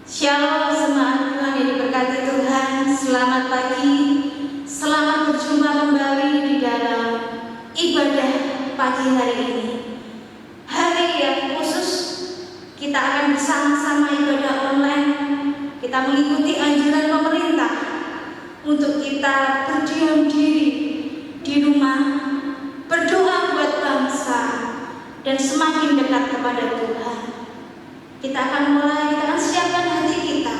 Shalom jemaat Tuhan yang diberkati Tuhan. Selamat pagi, selamat berjumpa kembali di dalam ibadah pagi hari ini. Hari yang khusus kita akan bersama-sama ibadah online. Kita mengikuti anjuran pemerintah untuk kita berdiam diri di rumah, berdoa buat bangsa, dan semakin dekat kepada Tuhan. Kita akan mulai, kita akan siapkan hati kita.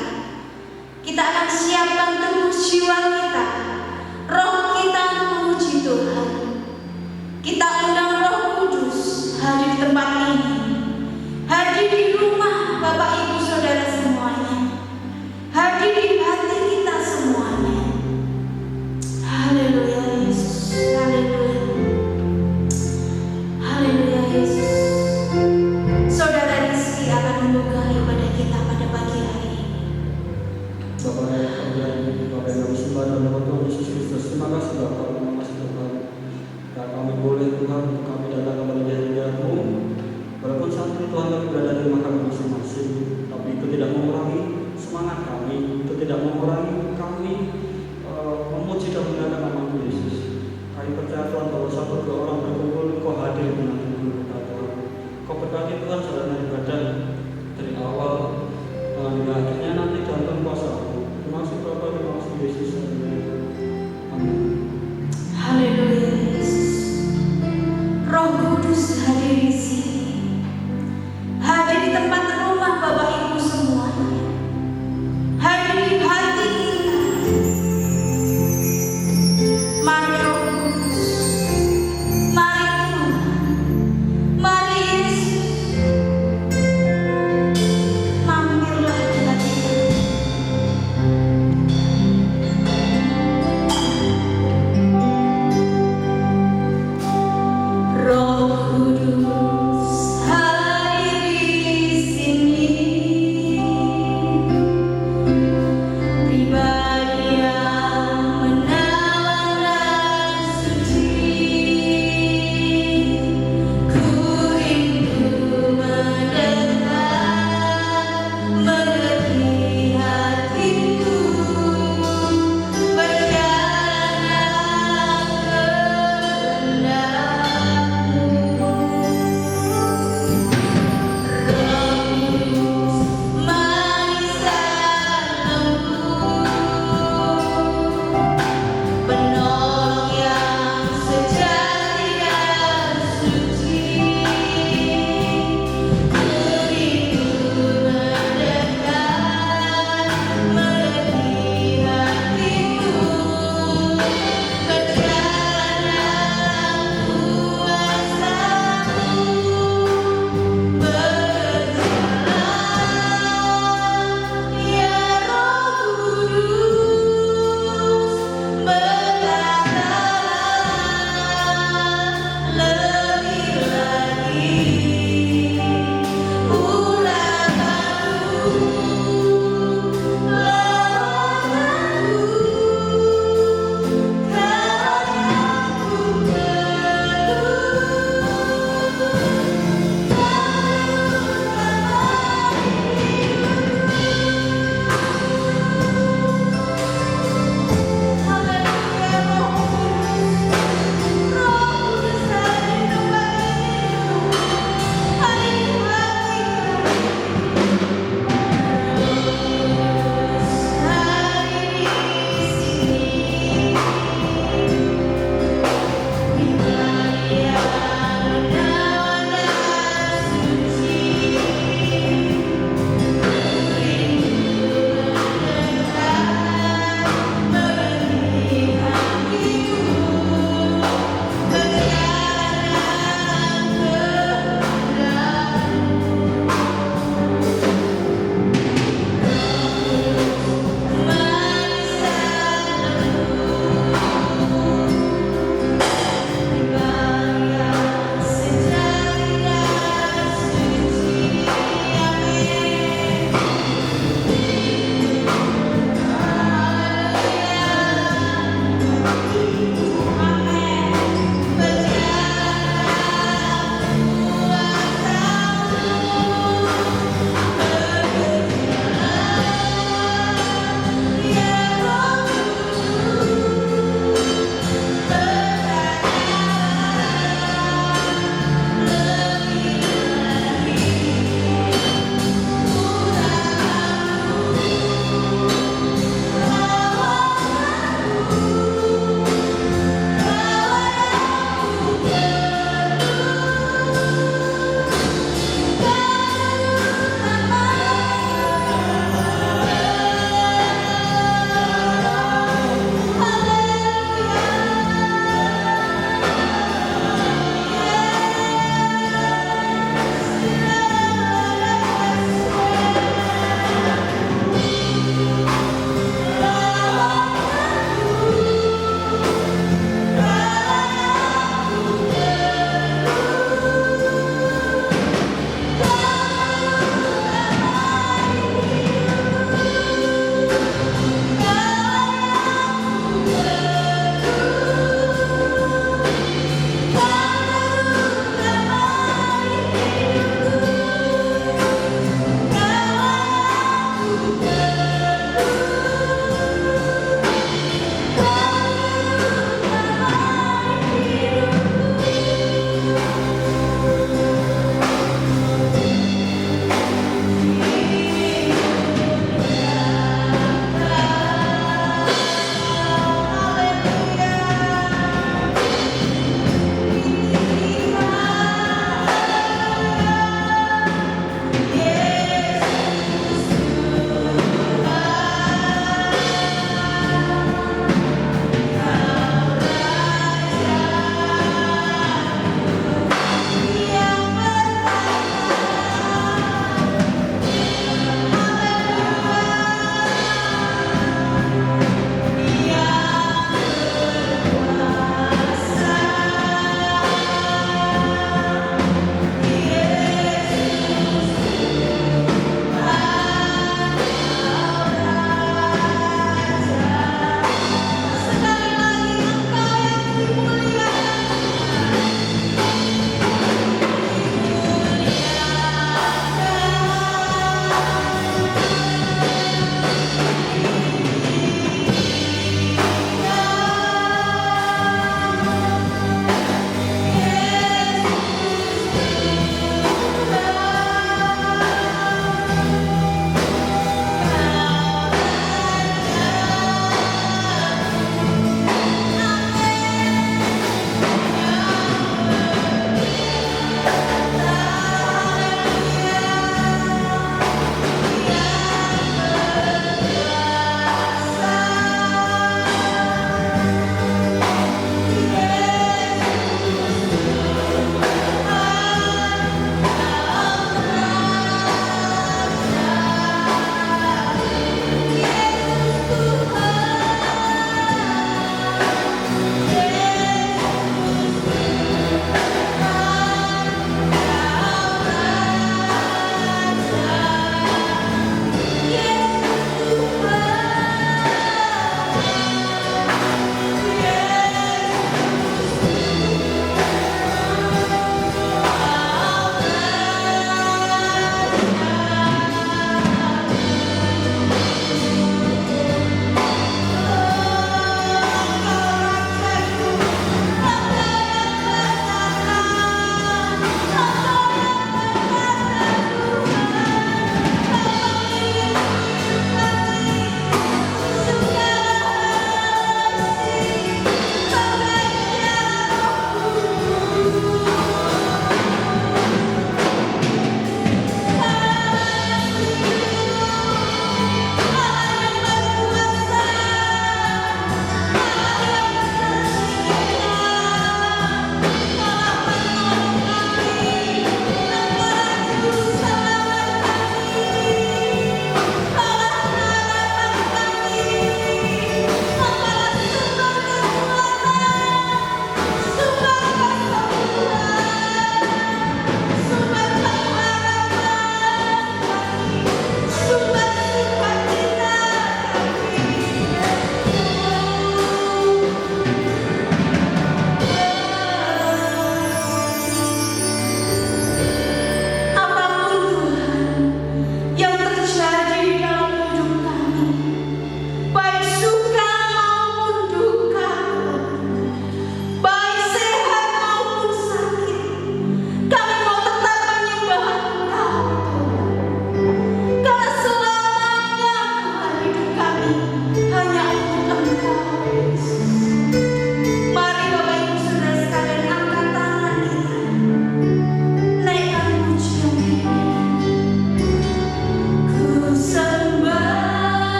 Kita akan siapkan tubuh jiwa kita, roh kita untuk memuji Tuhan. Kita undang Roh Kudus hadir di tempat ini, hadir di rumah Bapak Ibu Saudara semuanya, hadir di hati kita semuanya. Haleluya Yesus, haleluya, haleluya Yesus. Saudara Rizky akan membuka ibadah kita pada pagi hari ini. Bapak yang sembah dan Tuhan Yesus Kristus, terima kasih Bapak, terima kasih Tuhan. Karena kami boleh Tuhan, kami datang kepada hadirat-Mu. Walaupun saat ini Tuhan kami berada di rumah kami masing-masing, tapi itu tidak mengurangi semangat kami, itu tidak mengurangi kami memuji dan mengandalkan nama Yesus. Kami percaya Tuhan bahwa satu dua orang berkumpul, Kau hadir di tengah-tengah Tuhan. Kau berkati Tuhan saudara ibadah dari awal hingga akhirnya nanti dalam kuasa-Mu. Terima kasih Bapak, terima kasih Yesus. Amin. Haleluya Yesus. Roh Kudus hadir di sini, hadir di tempat rumah Bapak Ibu semuanya, hadir di hati kita. Mari Roh Kudus, mari Tuhan, mari Yesus, mampirlah di hati kami. Roh Kudus hadir di sini, pribadi yang menawan dan suci. Ku rindu mendekat, mengerti hatiku, berjalan dalam kehendakmu.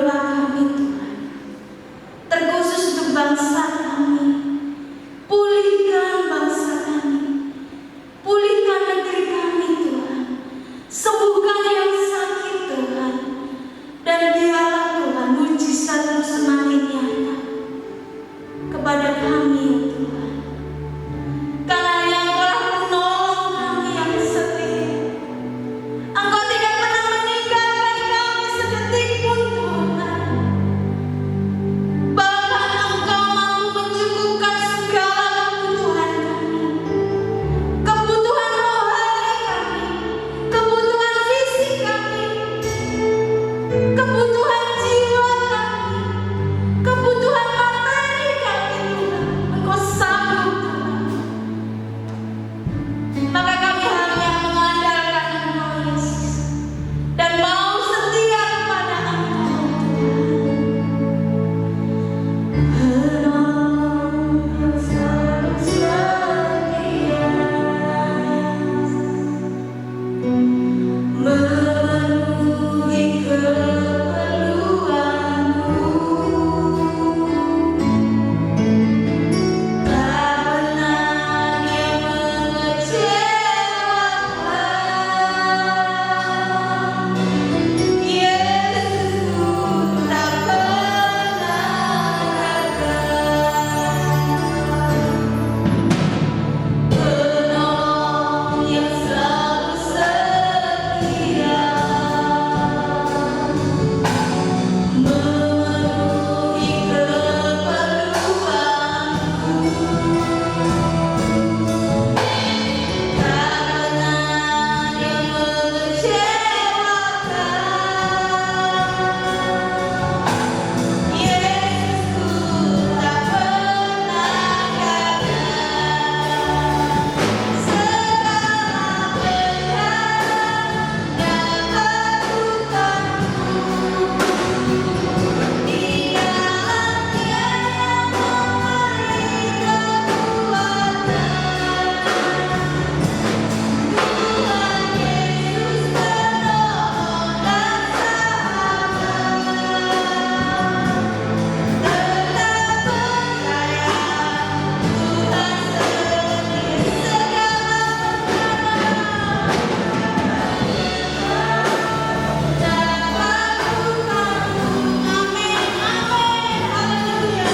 doa kami Tuhan, terkhusus untuk bangsa kami. Pulihkan bangsa kami, pulihkan negeri kami Tuhan, sembuhkan yang sakit Tuhan, dan biarlah Tuhan mujizat-Mu semakin nyata kepada kami ya Tuhan. Karena yang telah menolong kami yang setia, Engkau tidak pernah meninggalkan kami sedetik pun Tuhan. Bahkan Engkau mampu mencukupkan segala kebutuhan kami, kebutuhan rohani kami, kebutuhan fisik kami, kebutuhan jiwa kami, kebutuhan materi kami Tuhan. Engkau sanggup Tuhan. Maka kami hanya mengandalkan Engkau Yesus dan mau setia kepada Engkau Tuhan. Penolong yang selalu setia, memenuhi keperluanku, tak pernah Dia mengecewakan. Yesusku tak pernah gagal. Penolong yang selalu setia, memenuhi keperluanku, tak pernah Dia mengecewakan. Yesusku tak pernah gagal. Segala perkara dapat Tuhanku, di dalam-Nya yang memberi kekuatan. Tuhan Yesus penolong dan sahabat. Tetap percaya, Tuhan setia segala dapat Tuhanku. Amin, amin, haleluya.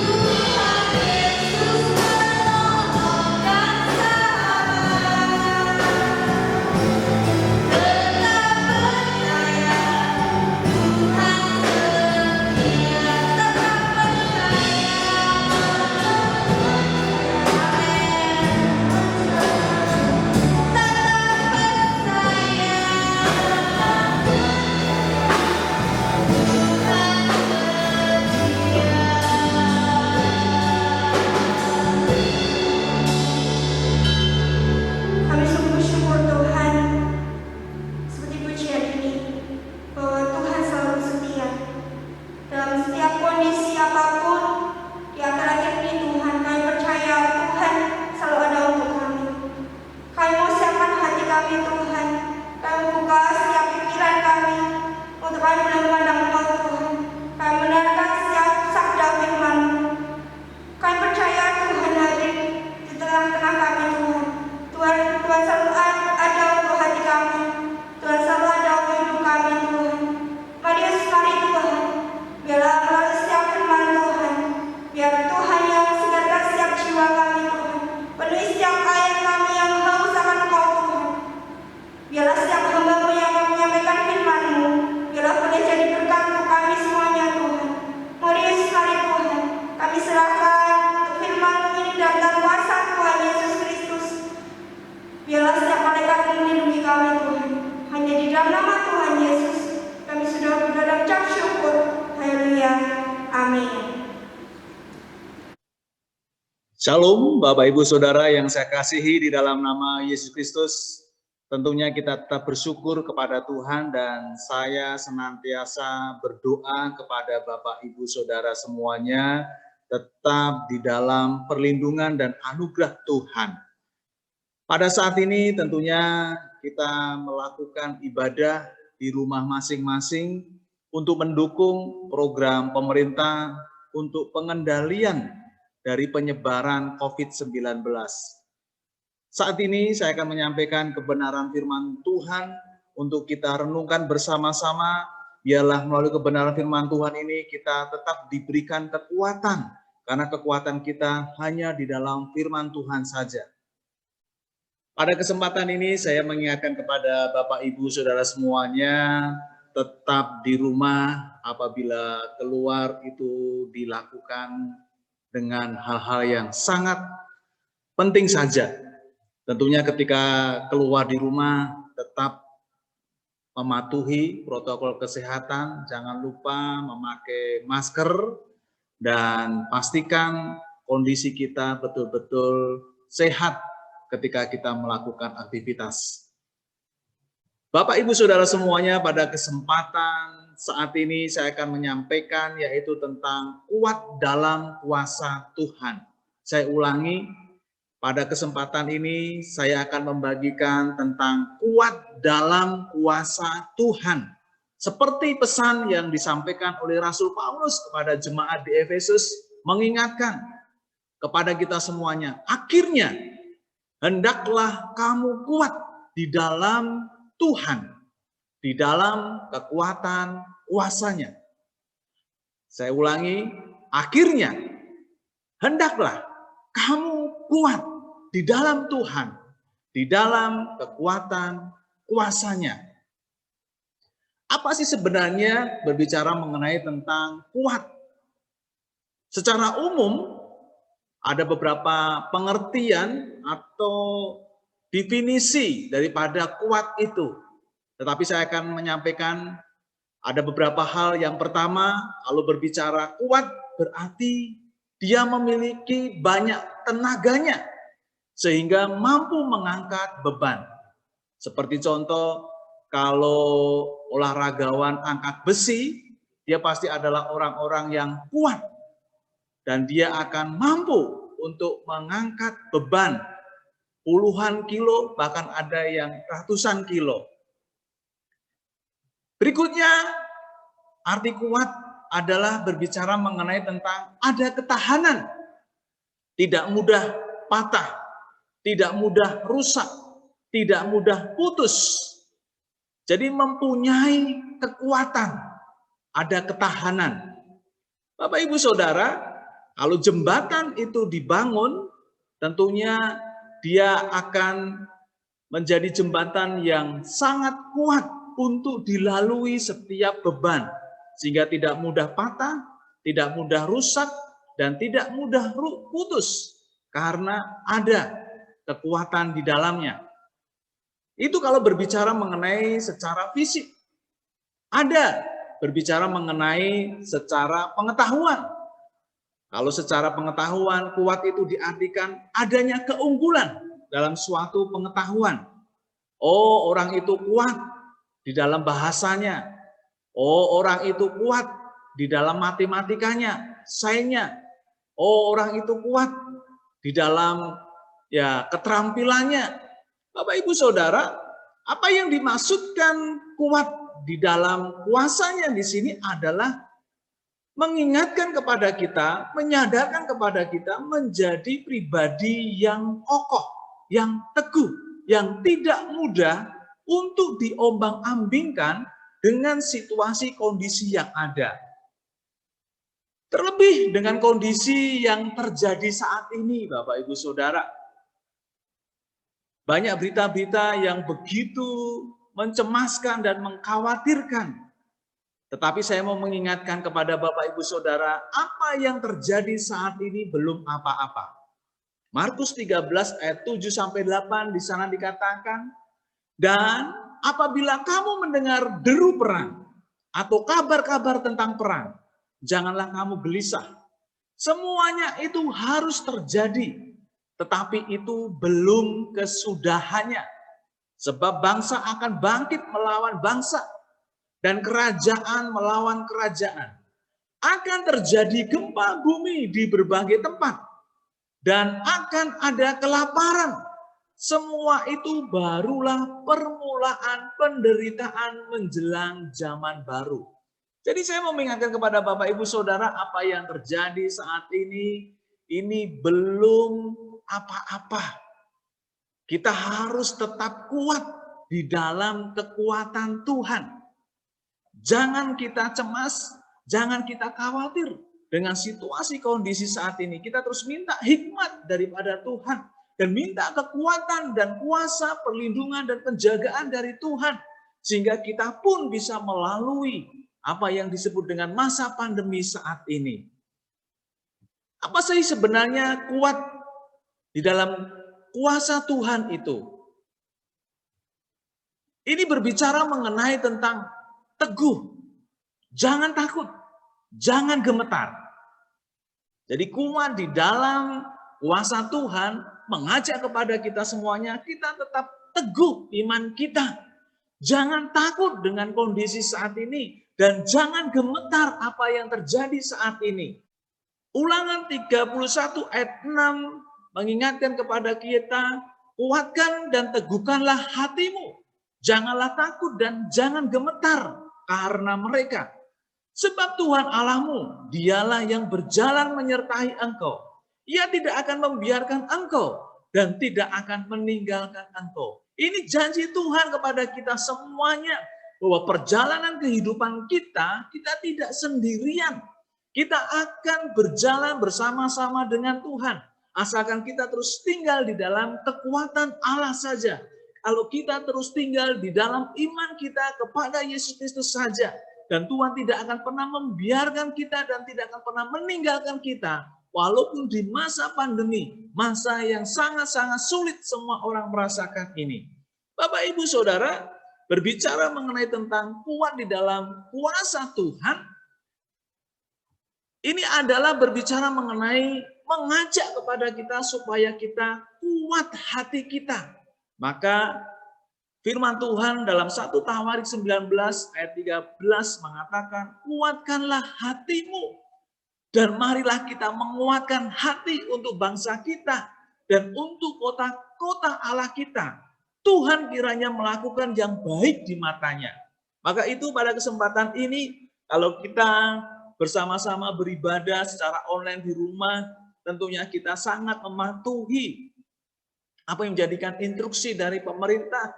Tuhan Yesus penolong dan sahabat. Tetap percaya, Tuhan setia, tetap Kami sungguh bersyukur Tuhan, seperti pujian ini, bahwa Tuhan selalu setia. Dalam setiap kondisi apapun, di akhir-akhir ini Tuhan, kami percaya Tuhan selalu ada untuk kami. Kami mau siapkan hati kami Tuhan, kami buka setiap pikiran kami, untuk kami boleh memandang Engkau Tuhan. Kami mendengarkan setiap sabda firman-Mu. Kami percaya Tuhan hadir di tengah-tengah kami Tuhan. Tuhan selalu ada untuk hati kami. Tuhan selalu ada untuk hidup kami Tuhan. Mari Yesus, mari Tuhan. Biarlah melalui setiap firman Tuhan, biar Tuhan yang segarkan setiap jiwa kami Tuhan. Penuhi setiap ayat kami yang haus akan Engkau Tuhan. Biarlah setiap hamba-Mu yang akan menyampaikan firman-Mu, biarlah boleh jadi berkat untuk kami semuanya Tuhan. Mari Yesus, mari Tuhan. Kami serahkan untuk firman-Mu ini dalam kuasa Tuhan Yesus Kristus. Biarlah setiap malaikat melindungi kami Tuhan. Hanya di dalam nama Tuhan Yesus kami sudah berdoa dan ucap syukur. Haleluya. Amin. Shalom Bapak Ibu Saudara yang saya kasihi di dalam nama Yesus Kristus. Tentunya kita tetap bersyukur kepada Tuhan dan saya senantiasa berdoa kepada Bapak Ibu Saudara semuanya tetap di dalam perlindungan dan anugerah Tuhan. Pada saat ini tentunya kita melakukan ibadah di rumah masing-masing untuk mendukung program pemerintah untuk pengendalian dari penyebaran COVID-19. Saat ini saya akan menyampaikan kebenaran firman Tuhan untuk kita renungkan bersama-sama. Biarlah melalui kebenaran firman Tuhan ini kita tetap diberikan kekuatan, karena kekuatan kita hanya di dalam firman Tuhan saja. Pada kesempatan ini saya mengingatkan kepada Bapak Ibu Saudara semuanya, tetap di rumah apabila keluar itu dilakukan dengan hal-hal yang sangat penting saja. Tentunya ketika keluar di rumah tetap mematuhi protokol kesehatan, jangan lupa memakai masker dan pastikan kondisi kita betul-betul sehat ketika kita melakukan aktivitas. Bapak Ibu Saudara semuanya, pada kesempatan saat ini saya akan menyampaikan yaitu tentang kuat dalam kuasa Tuhan. Saya ulangi, pada kesempatan ini saya akan membagikan tentang kuat dalam kuasa Tuhan. Seperti pesan yang disampaikan oleh Rasul Paulus kepada jemaat di Efesus, mengingatkan kepada kita semuanya, akhirnya hendaklah kamu kuat di dalam Tuhan, di dalam kekuatan kuasanya. Saya ulangi, akhirnya hendaklah kamu kuat di dalam Tuhan, di dalam kekuatan kuasanya. Apa sih sebenarnya berbicara mengenai tentang kuat? Secara umum, ada beberapa pengertian atau definisi daripada kuat itu. Tetapi saya akan menyampaikan ada beberapa hal. Yang pertama, kalau berbicara kuat berarti dia memiliki banyak tenaganya sehingga mampu mengangkat beban. Seperti contoh, kalau olahragawan angkat besi, dia pasti adalah orang-orang yang kuat. Dan dia akan mampu untuk mengangkat beban puluhan kilo, bahkan ada yang ratusan kilo. Berikutnya, arti kuat adalah berbicara mengenai tentang ada ketahanan. Tidak mudah patah, tidak mudah rusak, tidak mudah putus. Jadi mempunyai kekuatan, ada ketahanan. Bapak Ibu Saudara, kalau jembatan itu dibangun, tentunya dia akan menjadi jembatan yang sangat kuat untuk dilalui setiap beban, sehingga tidak mudah patah, tidak mudah rusak, dan tidak mudah putus, karena ada kekuatan di dalamnya. Itu kalau berbicara mengenai secara fisik. Ada berbicara mengenai secara pengetahuan. Kalau secara pengetahuan, kuat itu diartikan adanya keunggulan dalam suatu pengetahuan. Oh, orang itu kuat di dalam bahasanya. Oh, orang itu kuat di dalam matematikanya, sainsnya. Oh, orang itu kuat di dalam keterampilannya. Bapak Ibu Saudara, apa yang dimaksudkan kuat di dalam kuasanya di sini adalah mengingatkan kepada kita, menyadarkan kepada kita menjadi pribadi yang kokoh, yang teguh, yang tidak mudah untuk diombang-ambingkan dengan situasi kondisi yang ada. Terlebih dengan kondisi yang terjadi saat ini, Bapak Ibu Saudara. Banyak berita-berita yang begitu mencemaskan dan mengkhawatirkan. Tetapi saya mau mengingatkan kepada Bapak Ibu Saudara, apa yang terjadi saat ini belum apa-apa. Markus 13 ayat 7-8 di sana dikatakan, dan apabila kamu mendengar deru perang atau kabar-kabar tentang perang, janganlah kamu gelisah. Semuanya itu harus terjadi, tetapi itu belum kesudahannya. Sebab bangsa akan bangkit melawan bangsa, dan kerajaan melawan kerajaan. Akan terjadi gempa bumi di berbagai tempat. Dan akan ada kelaparan Semua itu barulah permulaan penderitaan menjelang zaman baru. Jadi saya mau mengingatkan kepada Bapak Ibu Saudara, apa yang terjadi saat ini belum apa-apa. Kita harus tetap kuat di dalam kekuatan Tuhan. Jangan kita cemas, jangan kita khawatir dengan situasi kondisi saat ini. Kita terus minta hikmat daripada Tuhan dan minta kekuatan dan kuasa, perlindungan dan penjagaan dari Tuhan, sehingga kita pun bisa melalui apa yang disebut dengan masa pandemi saat ini. Apa sih sebenarnya kuat di dalam kuasa Tuhan itu? Ini berbicara mengenai tentang teguh, jangan takut, jangan gemetar. Jadi kuat di dalam kuasa Tuhan mengajak kepada kita semuanya, kita tetap teguh iman kita. Jangan takut dengan kondisi saat ini dan jangan gemetar apa yang terjadi saat ini. Ulangan 31 ayat 6 mengingatkan kepada kita, kuatkan dan teguhkanlah hatimu. Janganlah takut dan jangan gemetar karena mereka. Sebab Tuhan Allahmu, dialah yang berjalan menyertai engkau. Ia tidak akan membiarkan engkau dan tidak akan meninggalkan engkau. Ini janji Tuhan kepada kita semuanya, bahwa perjalanan kehidupan kita tidak sendirian. Kita akan berjalan bersama-sama dengan Tuhan. Asalkan kita terus tinggal di dalam kekuatan Allah saja. Kalau kita terus tinggal di dalam iman kita kepada Yesus Kristus saja. Dan Tuhan tidak akan pernah membiarkan kita dan tidak akan pernah meninggalkan kita. Walaupun di masa pandemi, masa yang sangat-sangat sulit semua orang merasakan ini. Bapak, Ibu, Saudara, berbicara mengenai tentang kuat di dalam kuasa Tuhan, ini adalah berbicara mengenai mengajak kepada kita supaya kita kuat hati kita. Maka firman Tuhan dalam 1 Tawarik 19 ayat 13 mengatakan, kuatkanlah hatimu dan marilah kita menguatkan hati untuk bangsa kita dan untuk kota-kota Allah kita. Tuhan kiranya melakukan yang baik di matanya. Maka itu pada kesempatan ini, kalau kita bersama-sama beribadah secara online di rumah, tentunya kita sangat mematuhi apa yang menjadikan instruksi dari pemerintah.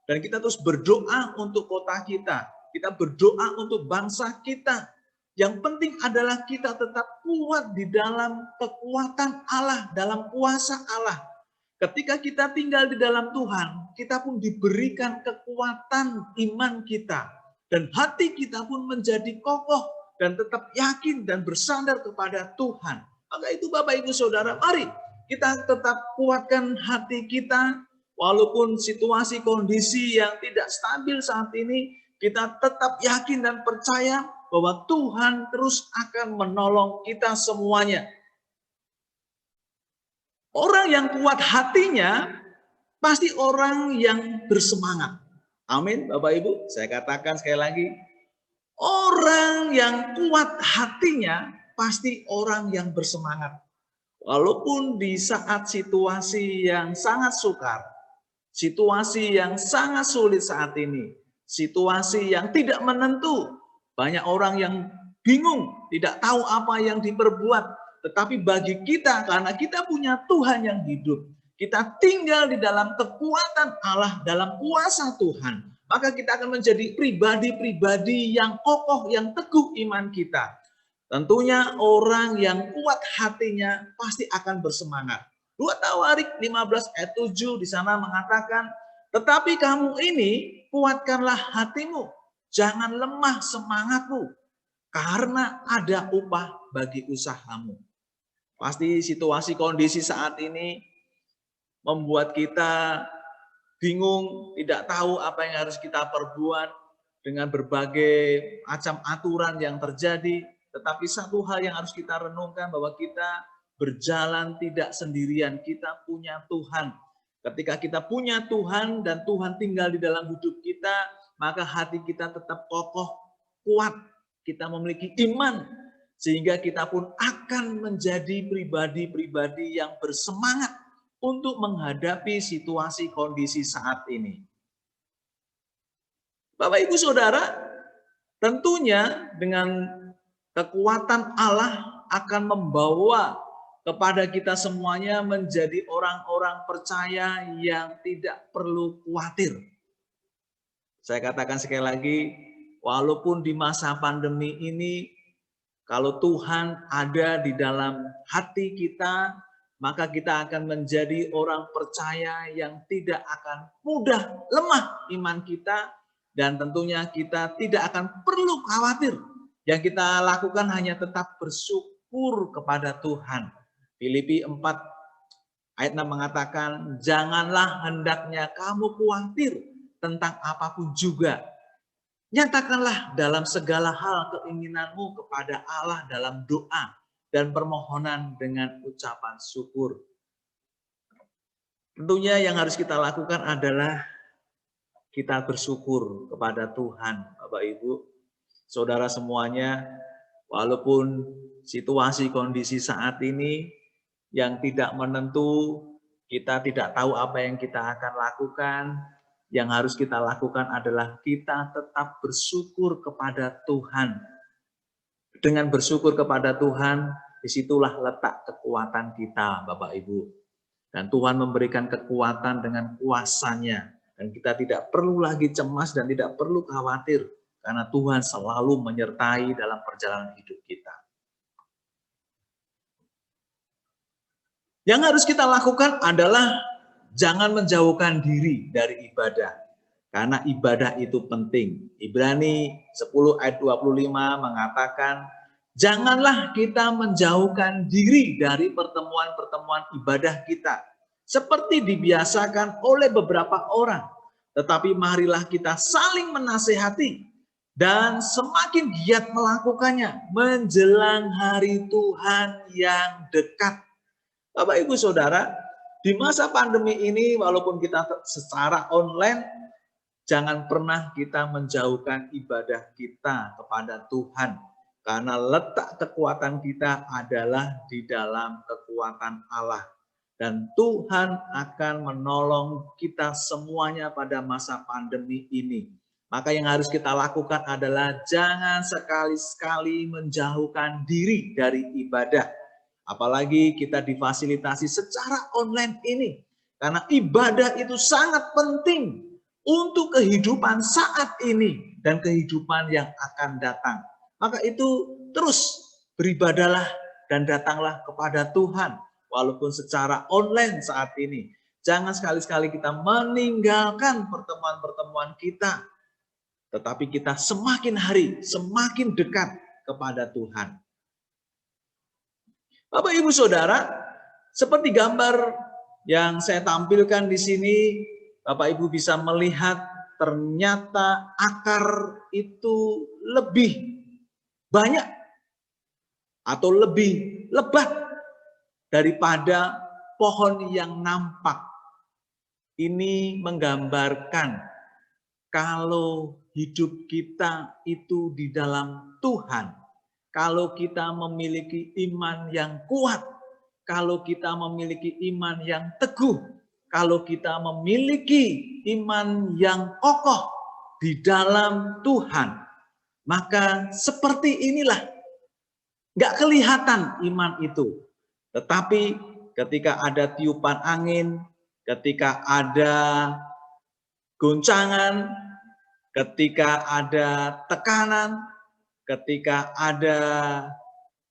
Dan kita terus berdoa untuk kota kita. Kita berdoa untuk bangsa kita. Yang penting adalah kita tetap kuat di dalam kekuatan Allah, dalam kuasa Allah. Ketika kita tinggal di dalam Tuhan, kita pun diberikan kekuatan iman kita. Dan hati kita pun menjadi kokoh dan tetap yakin dan bersandar kepada Tuhan. Maka itu Bapak Ibu Saudara, mari kita tetap kuatkan hati kita. Walaupun situasi kondisi yang tidak stabil saat ini, kita tetap yakin dan percaya bahwa Tuhan terus akan menolong kita semuanya. Orang yang kuat hatinya pasti orang yang bersemangat. Amin, Bapak Ibu. Saya katakan sekali lagi, orang yang kuat hatinya pasti orang yang bersemangat. Walaupun di saat situasi yang sangat sukar, situasi yang sangat sulit saat ini, situasi yang tidak menentu, banyak orang yang bingung, tidak tahu apa yang diperbuat. Tetapi bagi kita, karena kita punya Tuhan yang hidup, kita tinggal di dalam kekuatan Allah, dalam kuasa Tuhan, maka kita akan menjadi pribadi-pribadi yang kokoh, yang teguh iman kita. Tentunya orang yang kuat hatinya pasti akan bersemangat. 2 Tawarik 15 ayat 7 di sana mengatakan, tetapi kamu ini kuatkanlah hatimu, jangan lemah semangatmu, karena ada upah bagi usahamu. Pasti situasi kondisi saat ini membuat kita bingung, tidak tahu apa yang harus kita perbuat dengan berbagai macam aturan yang terjadi. Tetapi satu hal yang harus kita renungkan, bahwa kita berjalan tidak sendirian, kita punya Tuhan. Ketika kita punya Tuhan dan Tuhan tinggal di dalam hidup kita, maka hati kita tetap kokoh, kuat. Kita memiliki iman, sehingga kita pun akan menjadi pribadi-pribadi yang bersemangat untuk menghadapi situasi kondisi saat ini. Bapak Ibu Saudara, tentunya dengan kekuatan Allah akan membawa kepada kita semuanya menjadi orang-orang percaya yang tidak perlu khawatir. Saya katakan sekali lagi, walaupun di masa pandemi ini, kalau Tuhan ada di dalam hati kita, maka kita akan menjadi orang percaya yang tidak akan mudah lemah iman kita, dan tentunya kita tidak akan perlu khawatir. Yang kita lakukan hanya tetap bersyukur kepada Tuhan. Filipi 4 ayat 6 mengatakan, janganlah hendaknya kamu khawatir tentang apapun juga. Nyatakanlah dalam segala hal keinginanmu kepada Allah dalam doa dan permohonan dengan ucapan syukur. Tentunya yang harus kita lakukan adalah kita bersyukur kepada Tuhan, Bapak Ibu. Saudara semuanya, walaupun situasi kondisi saat ini yang tidak menentu, kita tidak tahu apa yang kita akan lakukan. Yang harus kita lakukan adalah kita tetap bersyukur kepada Tuhan. Dengan bersyukur kepada Tuhan, disitulah letak kekuatan kita, Bapak Ibu. Dan Tuhan memberikan kekuatan dengan kuasa-Nya. Dan kita tidak perlu lagi cemas dan tidak perlu khawatir. Karena Tuhan selalu menyertai dalam perjalanan hidup kita. Yang harus kita lakukan adalah jangan menjauhkan diri dari ibadah. Karena ibadah itu penting. Ibrani 10 ayat 25 mengatakan, janganlah kita menjauhkan diri dari pertemuan-pertemuan ibadah kita. Seperti dibiasakan oleh beberapa orang. Tetapi marilah kita saling menasehati. Dan semakin giat melakukannya menjelang hari Tuhan yang dekat. Bapak Ibu Saudara, di masa pandemi ini walaupun kita secara online, jangan pernah kita menjauhkan ibadah kita kepada Tuhan. Karena letak kekuatan kita adalah di dalam kekuatan Allah. Dan Tuhan akan menolong kita semuanya pada masa pandemi ini. Maka yang harus kita lakukan adalah jangan sekali-sekali menjauhkan diri dari ibadah. Apalagi kita difasilitasi secara online ini. Karena ibadah itu sangat penting untuk kehidupan saat ini dan kehidupan yang akan datang. Maka itu terus beribadahlah dan datanglah kepada Tuhan. Walaupun secara online saat ini. Jangan sekali-sekali kita meninggalkan pertemuan-pertemuan kita. Tetapi kita semakin hari, semakin dekat kepada Tuhan. Bapak Ibu Saudara, seperti gambar yang saya tampilkan di sini, Bapak Ibu bisa melihat ternyata akar itu lebih banyak atau lebih lebat daripada pohon yang nampak. Ini menggambarkan kalau hidup kita itu di dalam Tuhan, kalau kita memiliki iman yang kuat, kalau kita memiliki iman yang teguh, kalau kita memiliki iman yang kokoh di dalam Tuhan, maka seperti inilah, nggak kelihatan iman itu. Tetapi ketika ada tiupan angin, ketika ada goncangan, ketika ada tekanan, ketika ada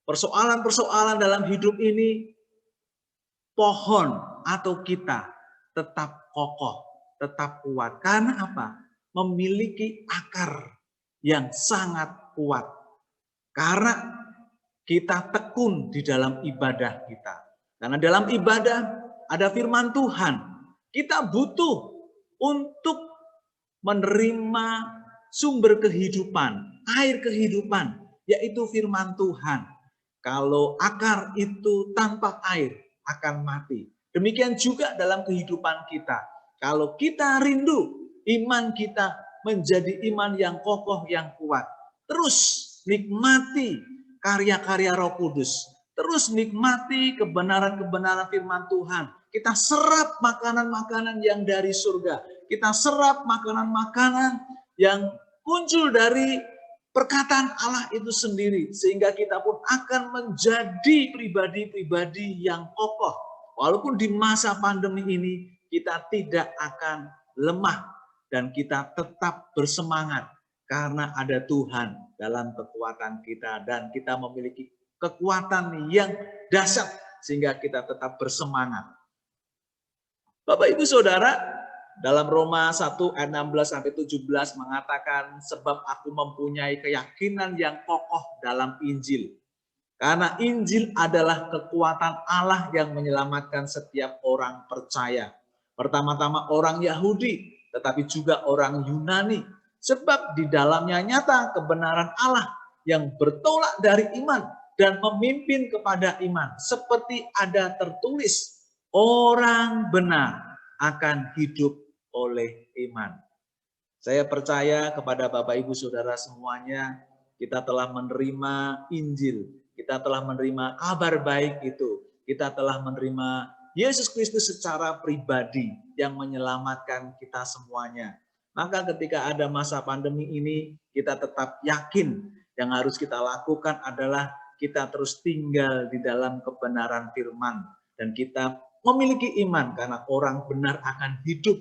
persoalan-persoalan dalam hidup ini, pohon atau kita tetap kokoh, tetap kuat. Karena apa? Memiliki akar yang sangat kuat. Karena kita tekun di dalam ibadah kita. Karena dalam ibadah ada firman Tuhan. Kita butuh untuk menerima sumber kehidupan, air kehidupan, yaitu firman Tuhan. Kalau akar itu tanpa air akan mati. Demikian juga dalam kehidupan kita. Kalau kita rindu, iman kita menjadi iman yang kokoh, yang kuat. Terus nikmati karya-karya Roh Kudus. Terus nikmati kebenaran-kebenaran firman Tuhan. kita serap makanan-makanan yang dari surga. Kita serap makanan-makanan yang muncul dari perkataan Allah itu sendiri. Sehingga kita pun akan menjadi pribadi-pribadi yang kokoh. Walaupun di masa pandemi ini kita tidak akan lemah. Dan kita tetap bersemangat. Karena ada Tuhan dalam kekuatan kita. Dan kita memiliki kekuatan yang dahsyat. Sehingga kita tetap bersemangat. Bapak Ibu Saudara, dalam Roma 1 ayat 16-17 mengatakan, sebab aku mempunyai keyakinan yang kokoh dalam Injil. Karena Injil adalah kekuatan Allah yang menyelamatkan setiap orang percaya. Pertama-tama orang Yahudi, tetapi juga orang Yunani. Sebab di dalamnya nyata kebenaran Allah yang bertolak dari iman dan memimpin kepada iman. Seperti ada tertulis, orang benar akan hidup oleh iman. Saya percaya kepada Bapak Ibu Saudara semuanya, kita telah menerima Injil, kita telah menerima kabar baik itu, kita telah menerima Yesus Kristus secara pribadi yang menyelamatkan kita semuanya. Maka ketika ada masa pandemi ini, kita tetap yakin yang harus kita lakukan adalah kita terus tinggal di dalam kebenaran firman. Dan kita memiliki iman karena orang benar akan hidup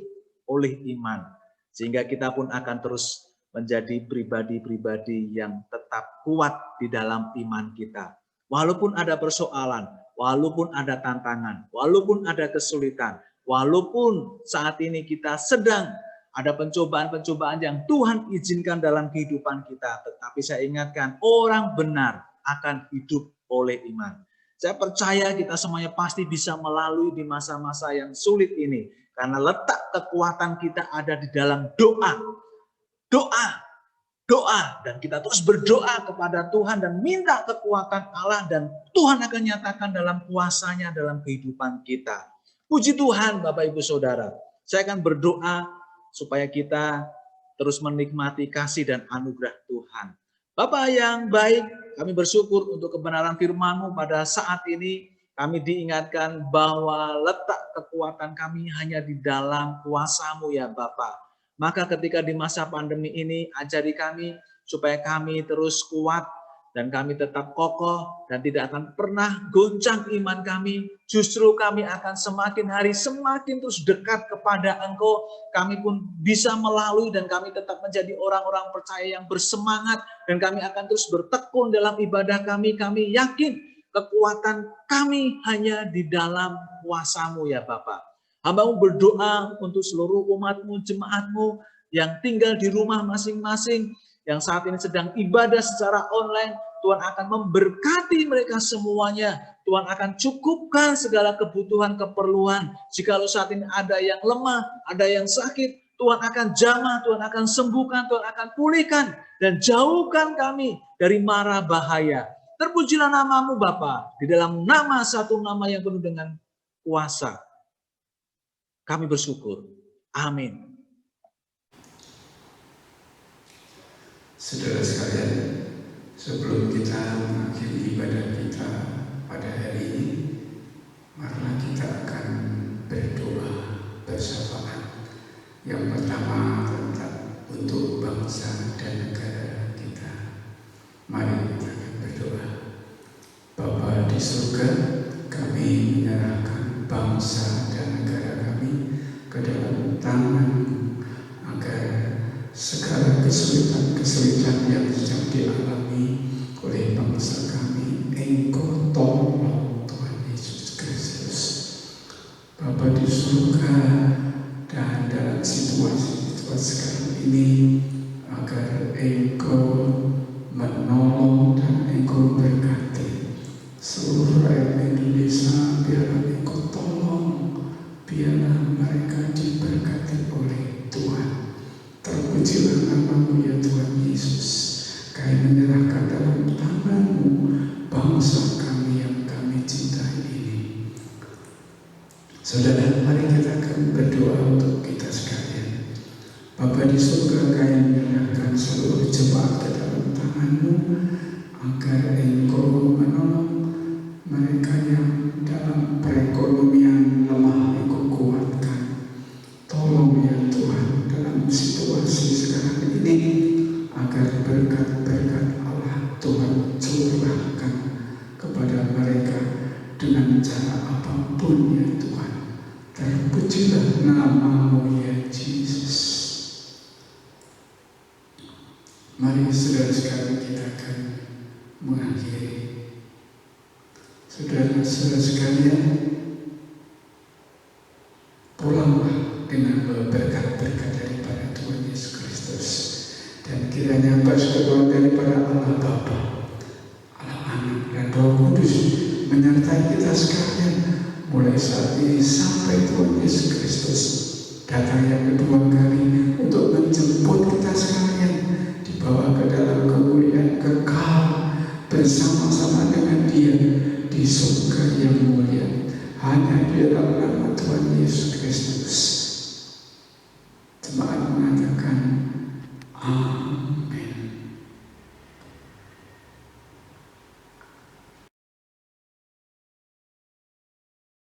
oleh iman. Sehingga kita pun akan terus menjadi pribadi-pribadi yang tetap kuat di dalam iman kita. Walaupun ada persoalan, walaupun ada tantangan, walaupun ada kesulitan, walaupun saat ini kita sedang ada pencobaan-pencobaan yang Tuhan izinkan dalam kehidupan kita. Tetapi saya ingatkan, orang benar akan hidup oleh iman. Saya percaya kita semuanya pasti bisa melalui di masa-masa yang sulit ini. Karena letak kekuatan kita ada di dalam doa. Doa. Dan kita terus berdoa kepada Tuhan dan minta kekuatan Allah. Dan Tuhan akan nyatakan dalam kuasanya dalam kehidupan kita. Puji Tuhan Bapak Ibu Saudara. Saya akan berdoa supaya kita terus menikmati kasih dan anugerah Tuhan. Bapa yang baik, kami bersyukur untuk kebenaran firman-Mu pada saat ini. Kami diingatkan bahwa letak kekuatan kami hanya di dalam kuasa-Mu ya Bapa. Maka ketika di masa pandemi ini, ajari kami supaya kami terus kuat dan kami tetap kokoh dan tidak akan pernah goncang iman kami. Justru kami akan semakin hari semakin terus dekat kepada Engkau. Kami pun bisa melalui dan kami tetap menjadi orang-orang percaya yang bersemangat. Dan kami akan terus bertekun dalam ibadah kami. Kami yakin kekuatan kami hanya di dalam kuasa-Mu ya Bapa. Hamba-Mu berdoa untuk seluruh umat-Mu, jemaat-Mu yang tinggal di rumah masing-masing. Yang saat ini sedang ibadah secara online. Tuhan akan memberkati mereka semuanya. Tuhan akan cukupkan segala kebutuhan, keperluan. Jikalau saat ini ada yang lemah, ada yang sakit, Tuhan akan jamah, Tuhan akan sembuhkan, Tuhan akan pulihkan. Dan jauhkan kami dari mara bahaya. Terpujilah nama-Mu Bapa. Di dalam nama satu nama yang penuh dengan kuasa. Kami bersyukur. Amin. Saudara sekalian, sebelum kita mengakhiri ibadah kita pada hari ini, marilah kita akan berdoa bersama. Yang pertama tentang untuk bangsa dan negara kita. Mari kita akan berdoa. Bapa di surga, kami menyerahkan bangsa dan negara kami ke dalam tangan-Mu agar segala kesulitan yang sedang dialami oleh bangsa kami, Engkau tolong Tuhan Yesus Kristus. Bapa di surga, dan dalam situasi sekarang ini, agar Engkau menolong dan Engkau berkati seluruh rakyat Indonesia. Biarlah Engkau tolong, biarlah mereka diberkati oleh Tuhan. Terpujilah nama-Mu ya Tuhan Yesus. Kami menyerahkan dalam tangan-Mu bangsa kami yang kami cintai ini. Saudara, mari kita akan berdoa untuk kita sekalian. Bapa di surga, kami menyerahkan seluruh jemaat ke dalam tangan-Mu agar Engkau menolong mereka yang dalam perekonomian lemah Mari saudara sekalian kita akan mengakhiri. Saudara-saudara sekalian, pulanglah dengan berkat-berkat daripada Tuhan Yesus Kristus. Dan kiranya persekutuan daripada Allah Bapa, Allah Anak dan Roh Kudus menyertai kita sekalian mulai saat ini sampai Tuhan Yesus Kristus datang yang kedua kali untuk menjemput kita sekalian dibawa ke dalam kemuliaan kekal bersama-sama dengan Dia di surga yang mulia. Hanya di dalam nama Tuhan Yesus Kristus. Jemaat mengatakan amin.